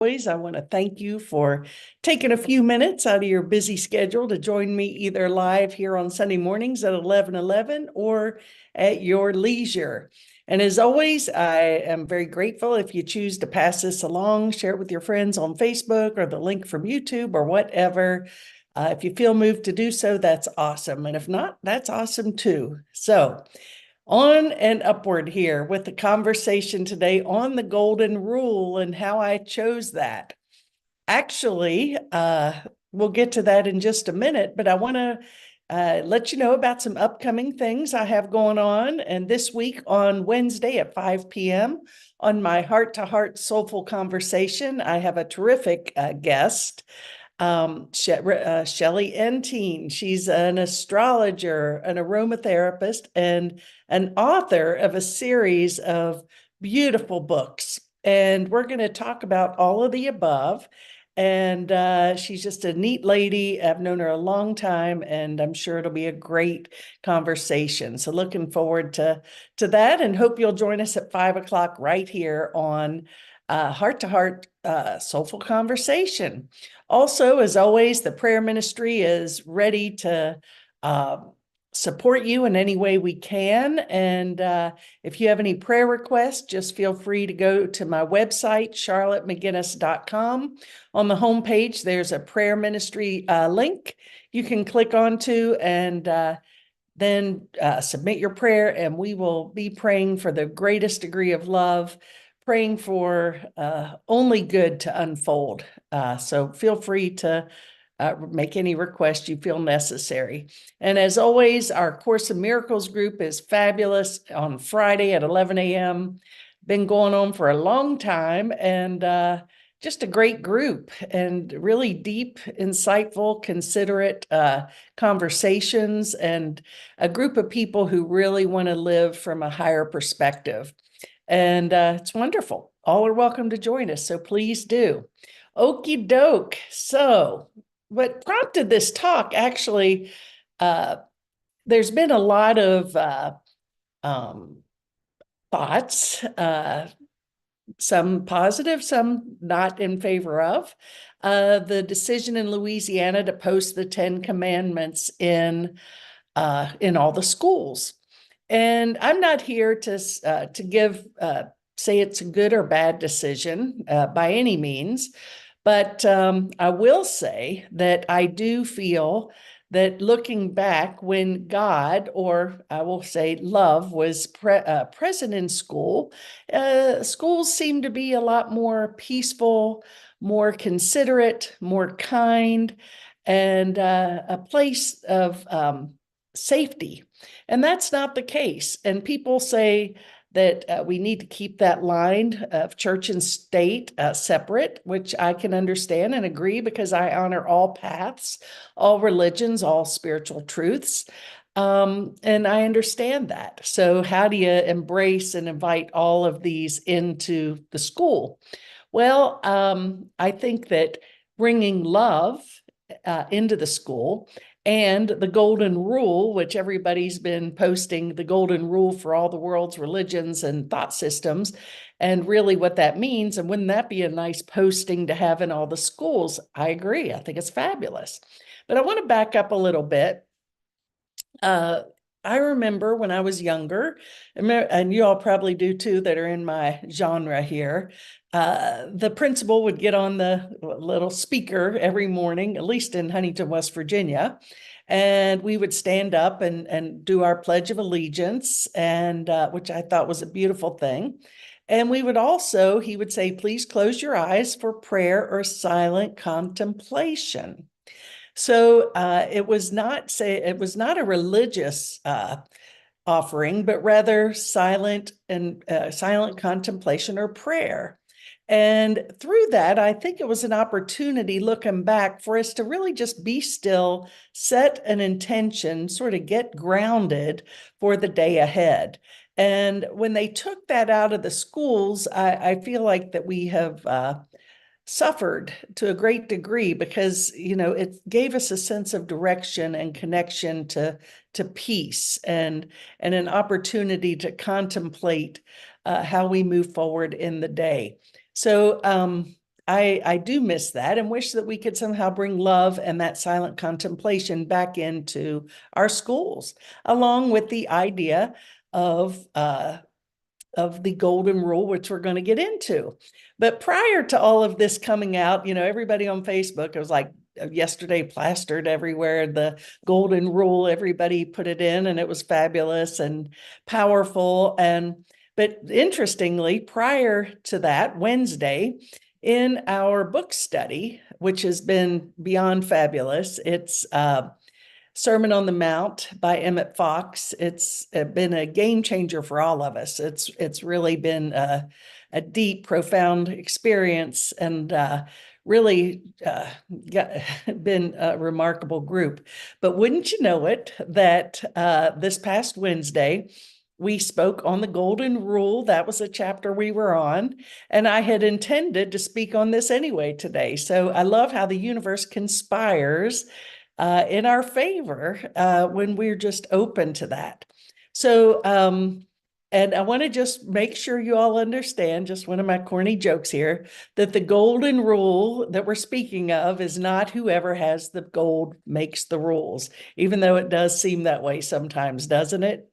Always, I want to thank you for taking a few minutes out of your busy schedule to join me either live here on Sunday mornings at 11:11 or at your leisure. And as always, I am very grateful if you choose to pass this along, share it with your friends on Facebook or the link from YouTube or whatever. If you feel moved to do so, that's awesome. And if not, that's awesome too. So, on and upward here with the conversation today on the golden rule and how I chose that. Actually, we'll get to that in just a minute, but I want to let you know about some upcoming things I have going on. And this week on Wednesday at 5 p.m. on my Heart to Heart Soulful Conversation, I have a terrific guest, Shelley Entine. She's an astrologer, an aromatherapist, and an author of a series of beautiful books. And we're going to talk about all of the above. And she's just a neat lady. I've known her a long time, and I'm sure it'll be a great conversation. So looking forward to that, and hope you'll join us at 5 o'clock right here on Heart to Heart Soulful Conversation. Also, as always, the prayer ministry is ready to support you in any way we can. And if you have any prayer requests, just feel free to go to my website, charlottemcginnis.com. On the homepage, there's a prayer ministry link you can click onto, and then submit your prayer, and we will be praying for the greatest degree of love, praying for only good to unfold. So feel free to make any request you feel necessary. And as always, our Course in Miracles group is fabulous on Friday at 11 a.m. Been going on for a long time, and just a great group, and really deep, insightful, considerate conversations, and a group of people who really want to live from a higher perspective. And it's wonderful. All are welcome to join us, so please do. Okie doke. So, what prompted this talk, actually, there's been a lot of thoughts, some positive, some not in favor of, the decision in Louisiana to post the 10 Commandments in all the schools. And I'm not here to give say it's a good or bad decision by any means, but I will say that I do feel that looking back, when God, or I will say love, was present in school, schools seem to be a lot more peaceful, more considerate, more kind, and a place of safety. And that's not the case. And people say that we need to keep that line of church and state separate, which I can understand and agree, because I honor all paths, all religions, all spiritual truths. And I understand that. So how do you embrace and invite all of these into the school? Well, I think that bringing love into the school, and the golden rule, which everybody's been posting, the golden rule for all the world's religions and thought systems, and really what that means. And wouldn't that be a nice posting to have in all the schools? I agree. I think it's fabulous. But I want to back up a little bit. I remember when I was younger, and you all probably do too that are in my genre here, the principal would get on the little speaker every morning, at least in Huntington, West Virginia, and we would stand up and do our Pledge of Allegiance, and which I thought was a beautiful thing. And we would also, he would say, please close your eyes for prayer or silent contemplation. So it was not a religious offering, but rather silent contemplation or prayer. And through that, I think it was an opportunity, looking back, for us to really just be still, set an intention, sort of get grounded for the day ahead. And when they took that out of the schools, I feel like that we have suffered to a great degree, because it gave us a sense of direction and connection to peace, and an opportunity to contemplate how we move forward in the day. So I do miss that and wish that we could somehow bring love and that silent contemplation back into our schools, along with the idea of the golden rule, which we're going to get into. But prior to all of this coming out, everybody on Facebook, it was like yesterday plastered everywhere, the golden rule, everybody put it in, and it was fabulous and powerful. But interestingly, prior to that, Wednesday, in our book study, which has been beyond fabulous, it's Sermon on the Mount by Emmett Fox. It's been a game changer for all of us. It's really been a deep, profound experience, and really been a remarkable group. But wouldn't you know it, that this past Wednesday, we spoke on the Golden Rule. That was a chapter we were on, and I had intended to speak on this anyway today. So I love how the universe conspires in our favor when we're just open to that. So, and I want to just make sure you all understand, just one of my corny jokes here, that the golden rule that we're speaking of is not whoever has the gold makes the rules, even though it does seem that way sometimes, doesn't it?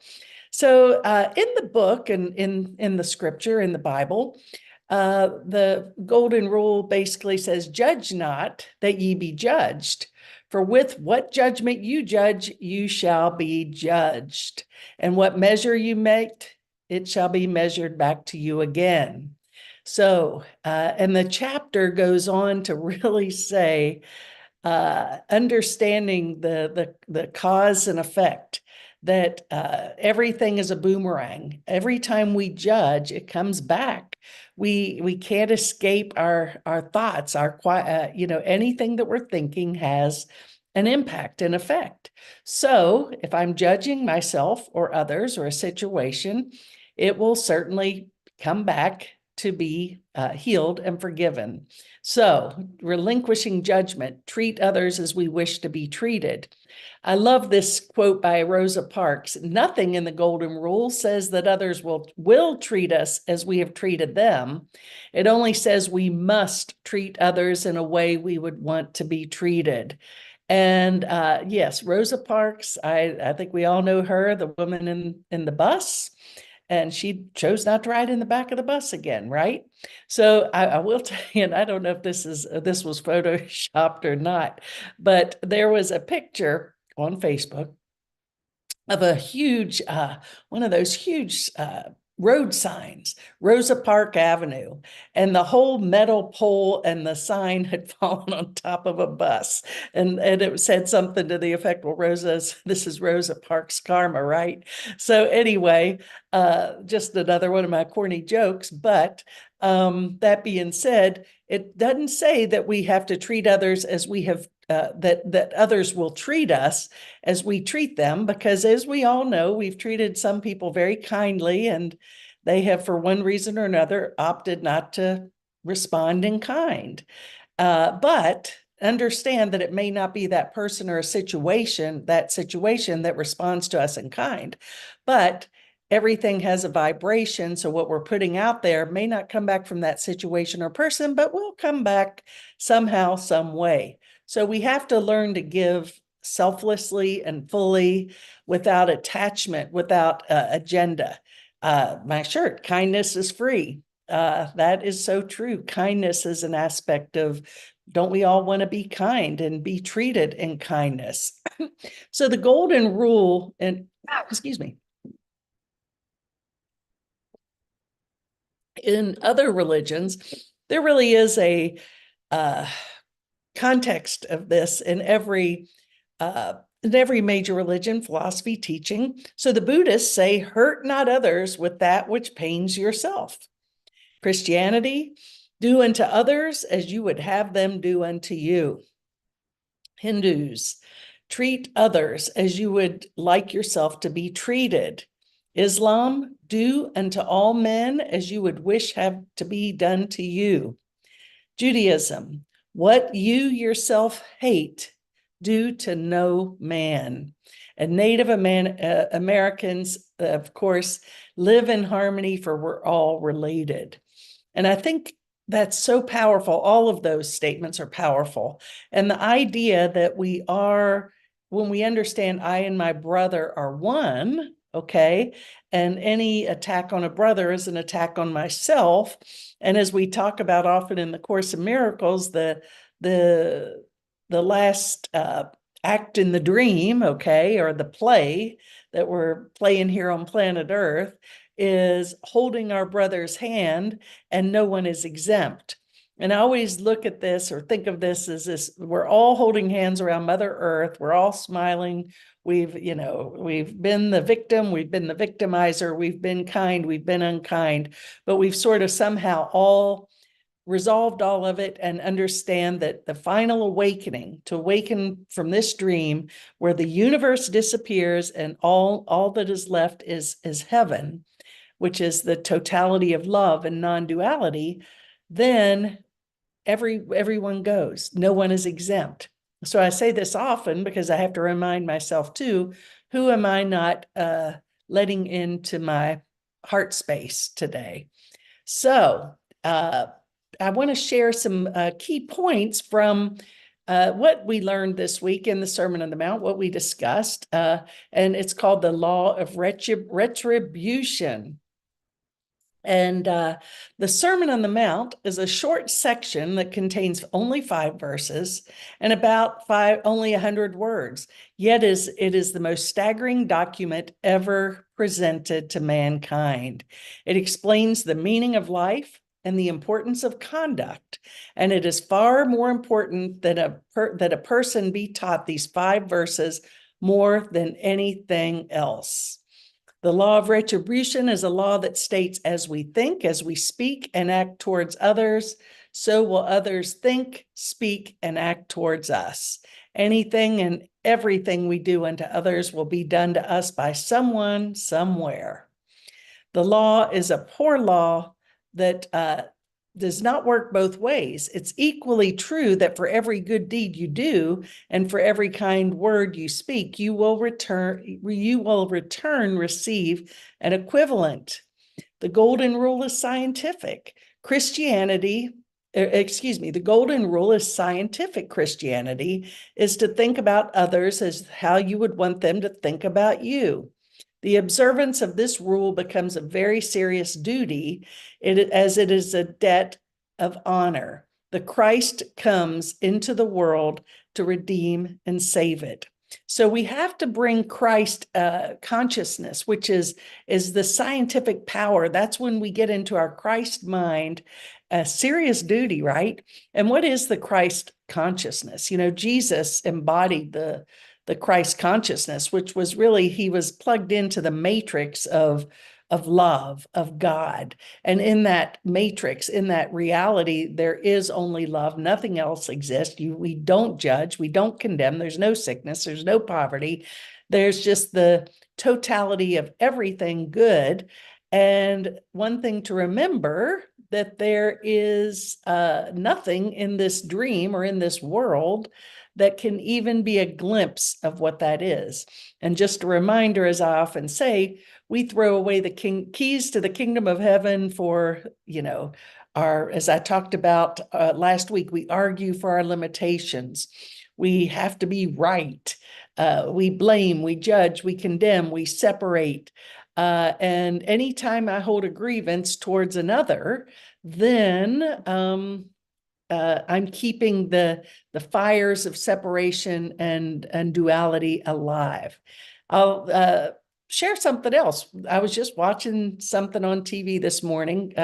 So in the book and in the scripture, in the Bible, the golden rule basically says, judge not that ye be judged. For with what judgment you judge, you shall be judged. And what measure you make, it shall be measured back to you again. So, and the chapter goes on to really say, understanding the cause and effect, that everything is a boomerang. Every time we judge, it comes back. We can't escape our thoughts. Anything that we're thinking has an impact and effect. So if I'm judging myself or others or a situation, it will certainly come back to be healed and forgiven. So, relinquishing judgment, treat others as we wish to be treated. I love this quote by Rosa Parks. Nothing in the Golden Rule says that others will treat us as we have treated them. It only says we must treat others in a way we would want to be treated. And yes, Rosa Parks, I think we all know her, the woman in the bus. And she chose not to ride in the back of the bus again, right? So I will tell you, and I don't know if this was photoshopped or not, but there was a picture on Facebook of a huge, one of those huge road signs, Rosa Park Avenue, and the whole metal pole and the sign had fallen on top of a bus. And it said something to the effect, well, this is Rosa Parks karma, right? So anyway, just another one of my corny jokes, but that being said, it doesn't say that we have to treat others as we have that others will treat us as we treat them, because as we all know, we've treated some people very kindly, and they have, for one reason or another, opted not to respond in kind. But understand that it may not be that person or that situation that responds to us in kind, but everything has a vibration. So what we're putting out there may not come back from that situation or person, but will come back somehow, some way. So we have to learn to give selflessly and fully, without attachment, without agenda. My shirt, kindness is free. That is so true. Kindness is an aspect of, don't we all want to be kind and be treated in kindness? So the golden rule, and excuse me, in other religions, there really is a context of this in every major religion, philosophy, teaching. So the Buddhists say, hurt not others with that which pains yourself. Christianity, do unto others as you would have them do unto you. Hindus, treat others as you would like yourself to be treated. Islam, do unto all men as you would wish have to be done to you. Judaism, what you yourself hate, do to no man. And Native Americans, of course, live in harmony, for we're all related. And I think That's so powerful. All of those statements are powerful. And the idea that we are, when we understand I and my brother are one, okay, and any attack on a brother is an attack on myself. And as we talk about often in the Course of Miracles, the the last act in the dream, okay, or the play that we're playing here on planet Earth is holding our brother's hand, and no one is exempt. And I always look at this or think of this as this: we're all holding hands around Mother Earth, we're all smiling. We've been the victim, we've been the victimizer, we've been kind, we've been unkind, but we've sort of somehow all resolved all of it and understand that the final awakening, to awaken from this dream where the universe disappears and all that is left is heaven, which is the totality of love and non-duality, then everyone goes. No one is exempt. So I say this often because I have to remind myself too, who am I not letting into my heart space today? So I want to share some key points from what we learned this week in the Sermon on the Mount, what we discussed, and it's called the law of retribution. And the Sermon on the Mount is a short section that contains only 5 verses and about only 100 words. Yet it is the most staggering document ever presented to mankind. It explains the meaning of life and the importance of conduct. And it is far more important that a person be taught these 5 verses more than anything else. The law of retribution is a law that states, as we think, as we speak and act towards others, so will others think, speak, and act towards us. Anything and everything we do unto others will be done to us by someone, somewhere. The law is a poor law that does not work both ways. It's equally true that for every good deed you do and for every kind word you speak, you will receive an equivalent. The golden rule is scientific. The golden rule is scientific Christianity, is to think about others as how you would want them to think about you. The observance of this rule becomes a very serious duty, as it is a debt of honor. The Christ comes into the world to redeem and save it. So we have to bring Christ consciousness, which is the scientific power. That's when we get into our Christ mind, a serious duty, right? And what is the Christ consciousness? Jesus embodied the Christ consciousness, which was really, he was plugged into the matrix of love, of God. And in that matrix, in that reality, there is only love. Nothing else exists. We don't judge. We don't condemn. There's no sickness. There's no poverty. There's just the totality of everything good. And one thing to remember, that there is nothing in this dream or in this world that can even be a glimpse of what that is. And just a reminder, as I often say, we throw away the keys to the kingdom of heaven for, as I talked about last week, we argue for our limitations. We have to be right. We blame, we judge, we condemn, we separate. And anytime I hold a grievance towards another, then I'm keeping the fires of separation and duality alive. I'll share something else. I was just watching something on TV this morning.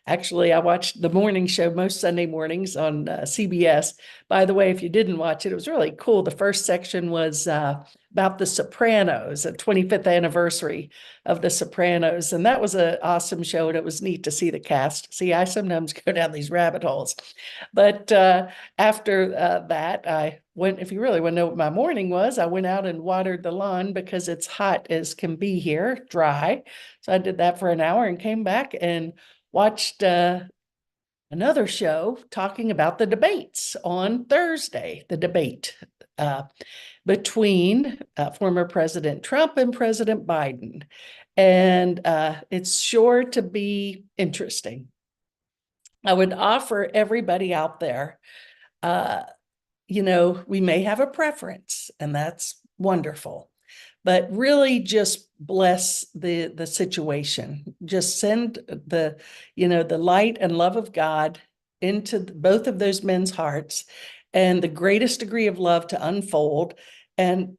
Actually, I watched the morning show most Sunday mornings on CBS. By the way, if you didn't watch it, it was really cool. The first section was about The Sopranos, a 25th anniversary of The Sopranos. And that was an awesome show, and it was neat to see the cast. See, I sometimes go down these rabbit holes. But after that, I went, if you really want to know what my morning was, I went out and watered the lawn because it's hot as can be here, dry. So I did that for an hour and came back and watched another show talking about the debates on Thursday, the debate between former President Trump and President Biden. And it's sure to be interesting. I would offer everybody out there, uh, we may have a preference, and that's wonderful, but really just bless the situation. Just send the light and love of God into both of those men's hearts, and the greatest degree of love to unfold, and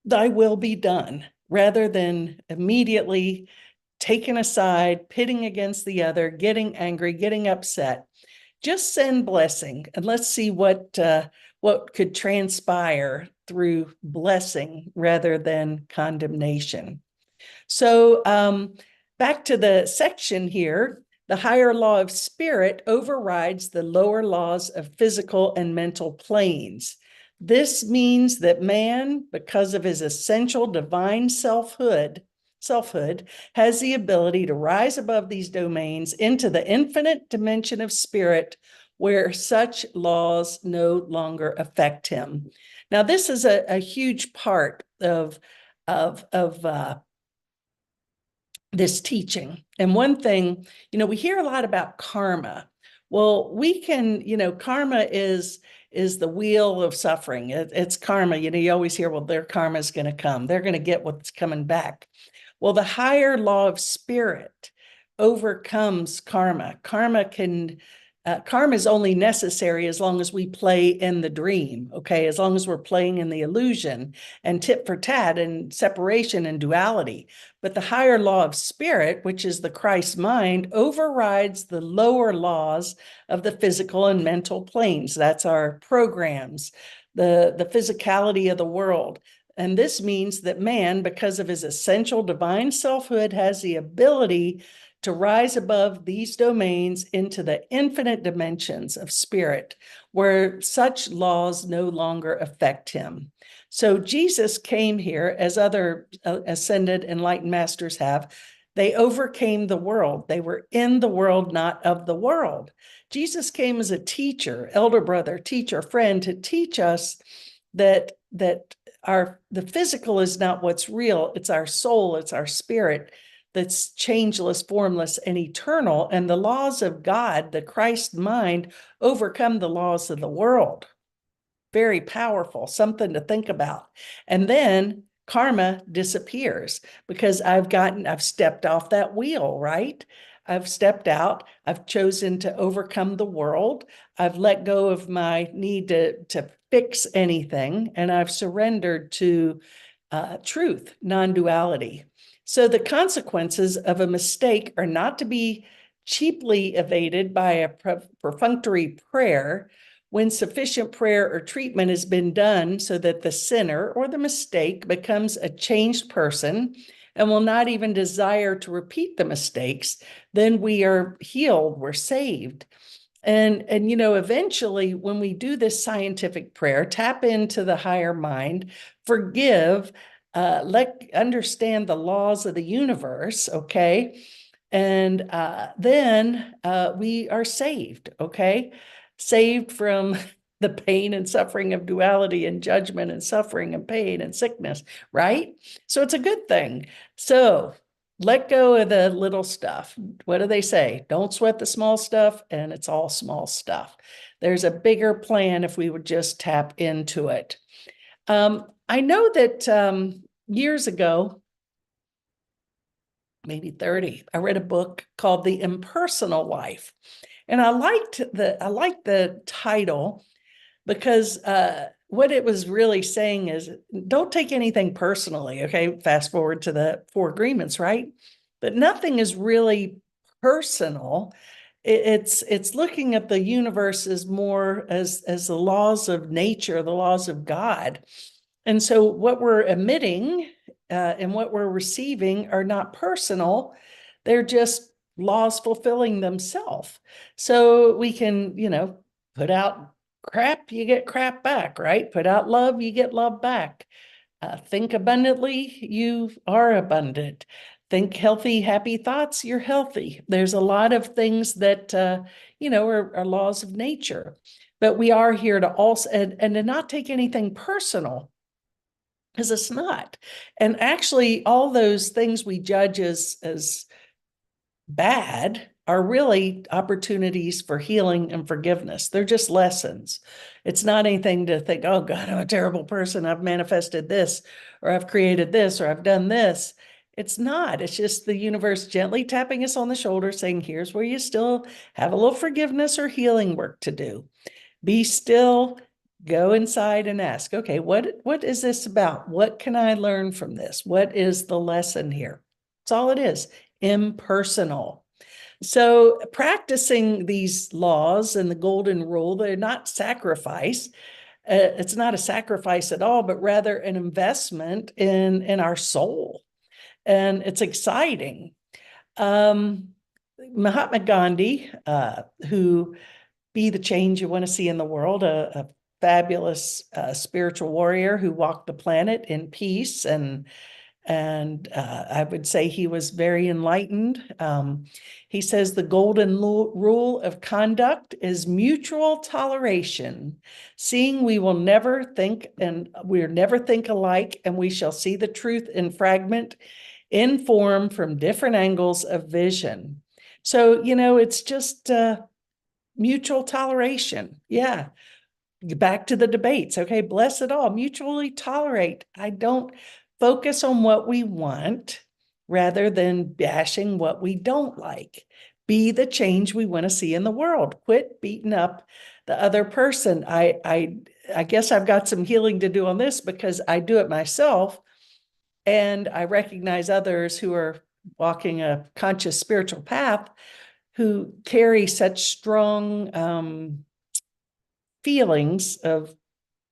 thy will be done, rather than immediately taken aside, pitting against the other, getting angry, getting upset. Just send blessing, and let's see what could transpire through blessing rather than condemnation. So back to the section here, the higher law of spirit overrides the lower laws of physical and mental planes. This means that man, because of his essential divine selfhood, has the ability to rise above these domains into the infinite dimension of spirit, where such laws no longer affect him. Now, this is a huge part of this teaching. And one thing, we hear a lot about karma. Well, we can, karma is the wheel of suffering. It's karma. You always hear, well, their karma is going to come. They're going to get what's coming back. Well, the higher law of spirit overcomes karma. Karma is only necessary as long as we play in the dream, okay? As long as we're playing in the illusion and tit for tat and separation and duality. But the higher law of spirit, which is the Christ mind, overrides the lower laws of the physical and mental planes. That's our programs, the physicality of the world. And this means that man, because of his essential divine selfhood, has the ability to rise above these domains into the infinite dimensions of spirit, where such laws no longer affect him. So Jesus came here, as other ascended enlightened masters have. They overcame the world. They were in the world, not of the world. Jesus came as a teacher, elder brother, teacher, friend, to teach us that the physical is not what's real. It's our soul, it's our spirit that's changeless, formless, and eternal. And the laws of God, the Christ mind, overcome the laws of the world. Very powerful, something to think about. And then karma disappears because I've stepped off that wheel, right? I've stepped out. I've chosen to overcome the world. I've let go of my need to fix anything, and I've surrendered to truth, non-duality. So the consequences of a mistake are not to be cheaply evaded by a perfunctory prayer when sufficient prayer or treatment has been done so that the sinner or the mistake becomes a changed person and will not even desire to repeat the mistakes. Then we are healed, we're saved. And eventually, when we do this scientific prayer, tap into the higher mind, forgive, understand the laws of the universe, okay? And then we are saved, okay? Saved from the pain and suffering of duality and judgment and suffering and pain and sickness, right? So it's a good thing. So let go of the little stuff. What do they say? Don't sweat the small stuff, and it's all small stuff. There's a bigger plan if we would just tap into it. I know that years ago, maybe 30, I read a book called The Impersonal Life. And I liked the title because what it was really saying is, don't take anything personally, okay? Fast forward to the Four Agreements, right? But nothing is really personal. It's looking at the universe as more as the laws of nature, the laws of God. And so what we're emitting and what we're receiving are not personal. They're just laws fulfilling themselves. So we can, put out crap, you get crap back, right? Put out love, you get love back. Think abundantly, you are abundant. Think healthy, happy thoughts, you're healthy. There's a lot of things that, are laws of nature. But we are here to also, and to not take anything personal, because it's not. And actually, all those things we judge as bad are really opportunities for healing and forgiveness. They're just lessons. It's not anything to think, oh God, I'm a terrible person. I've manifested this, or I've created this, or I've done this. It's not. It's just the universe gently tapping us on the shoulder saying, here's where you still have a little forgiveness or healing work to do. Be still, go inside and ask, okay, what is this about? What can I learn from this? What is the lesson here? That's all it is, impersonal. So practicing these laws and the golden rule, they're not sacrifice. It's not a sacrifice at all, but rather an investment in our soul. And it's exciting. Mahatma Gandhi, who be the change you want to see in the world, a fabulous spiritual warrior who walked the planet in peace, and I would say he was very enlightened. He says the golden rule of conduct is mutual toleration, seeing we will never think and we'll never think alike, and we shall see the truth in fragment, in form from different angles of vision. So, it's just mutual toleration. Yeah. Back to the debates. Okay. Bless it all. Mutually tolerate. I don't focus on what we want rather than bashing what we don't like. Be the change we want to see in the world. Quit beating up the other person. I guess I've got some healing to do on this because I do it myself. And I recognize others who are walking a conscious spiritual path who carry such strong feelings of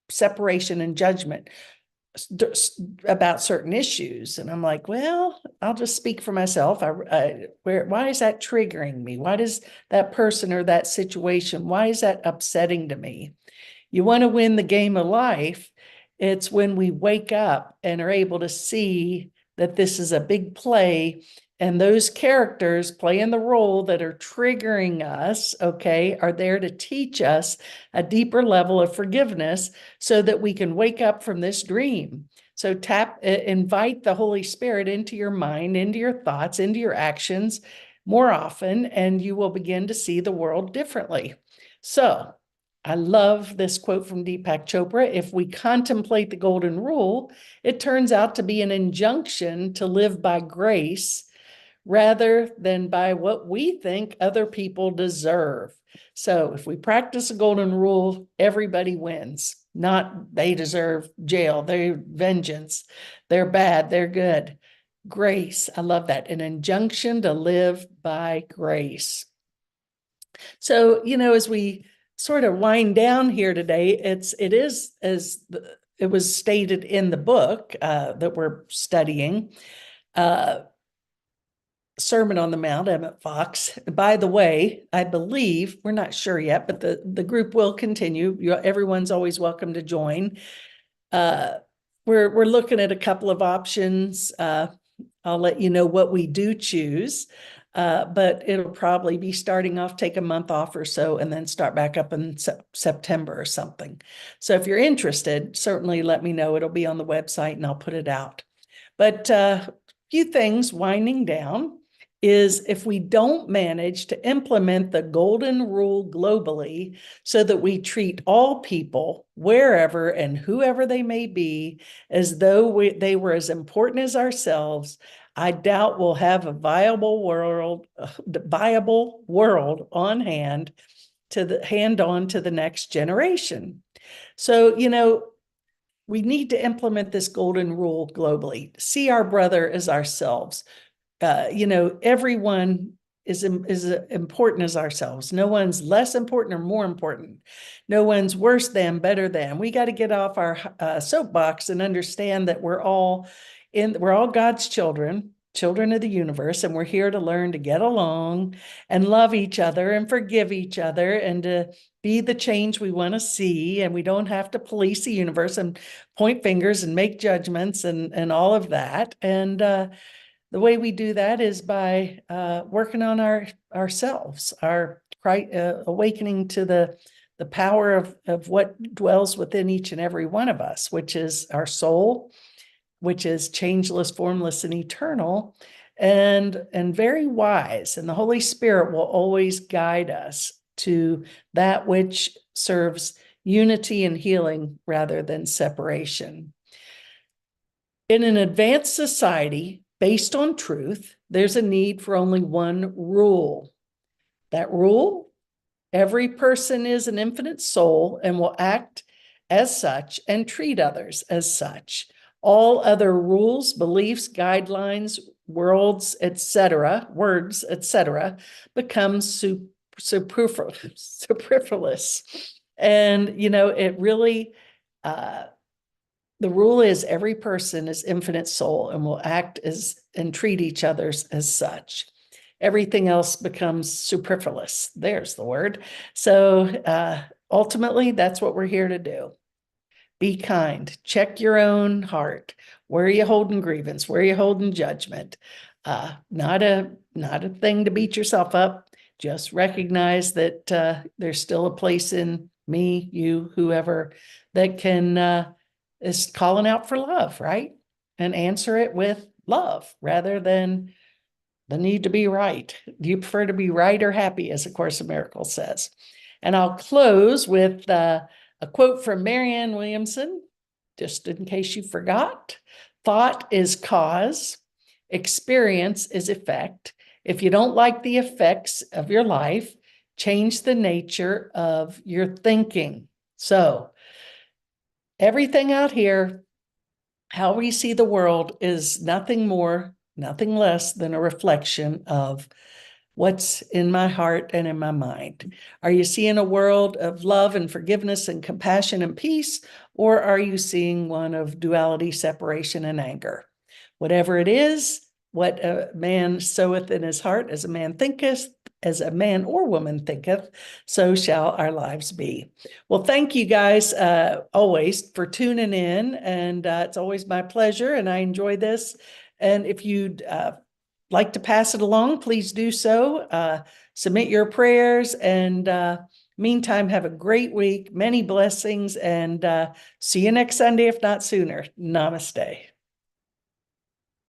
separation and judgment about certain issues. And I'm like, well, I'll just speak for myself. Why is that triggering me? Why does that person or that situation, why is that upsetting to me? You want to win the game of life. It's when we wake up and are able to see that this is a big play, and those characters playing the role that are triggering us, okay, are there to teach us a deeper level of forgiveness so that we can wake up from this dream. So invite the Holy Spirit into your mind, into your thoughts, into your actions more often, and you will begin to see the world differently. So I love this quote from Deepak Chopra. If we contemplate the golden rule, it turns out to be an injunction to live by grace rather than by what we think other people deserve. So if we practice a golden rule, everybody wins. Not they deserve jail, they're vengeance, they're bad, they're good. Grace, I love that. An injunction to live by grace. So, as we sort of wind down here today, it is as it was stated in the book that we're studying, Sermon on the Mount, Emmett Fox. By the way, I believe, we're not sure yet, but the group will continue. Everyone's always welcome to join. We're looking at a couple of options. I'll let you know what we do choose, but it'll probably be starting off, take a month off or so, and then start back up in September or something. So if you're interested, certainly let me know. It'll be on the website and I'll put it out. But a few things winding down is if we don't manage to implement the golden rule globally so that we treat all people, wherever and whoever they may be, as though they were as important as ourselves, I doubt we'll have a viable world on hand to hand on to the next generation. So, we need to implement this golden rule globally. See our brother as ourselves. Everyone is important as ourselves. No one's less important or more important. No one's worse than, better than. We got to get off our soapbox and understand that we're all God's children of the universe, and we're here to learn to get along and love each other and forgive each other and to be the change we want to see. And we don't have to police the universe and point fingers and make judgments and all of that. And the way we do that is by working on ourselves, awakening to the power of what dwells within each and every one of us, which is our soul, which is changeless, formless, and eternal. and very wise. And the Holy Spirit will always guide us to that which serves unity and healing rather than separation. In an advanced society based on truth, there's a need for only one rule. That rule: every person is an infinite soul and will act as such and treat others as such. All other rules, beliefs, guidelines, words, etc., become superfluous. And, it really, the rule is every person is infinite soul and will act as and treat each others as such. Everything else becomes superfluous. There's the word. So ultimately, that's what we're here to do. Be kind. Check your own heart. Where are you holding grievance? Where are you holding judgment? Not a thing to beat yourself up. Just recognize that there's still a place in me, you, whoever, that can is calling out for love, right? And answer it with love rather than the need to be right. Do you prefer to be right or happy, as A Course in Miracles says? And I'll close with a quote from Marianne Williamson, just in case you forgot. Thought is cause, experience is effect. If you don't like the effects of your life, change the nature of your thinking. So everything out here, how we see the world, is nothing more, nothing less than a reflection of what's in my heart and in my mind. Are you seeing a world of love and forgiveness and compassion and peace, or are you seeing one of duality, separation, and anger? Whatever it is, what a man soweth in his heart, as a man thinketh, as a man or woman thinketh, so shall our lives be. Well, thank you guys always for tuning in, and it's always my pleasure, and I enjoy this. And if you'd like to pass it along, please do so. Submit your prayers, and meantime, have a great week, many blessings, and see you next Sunday, if not sooner. Namaste.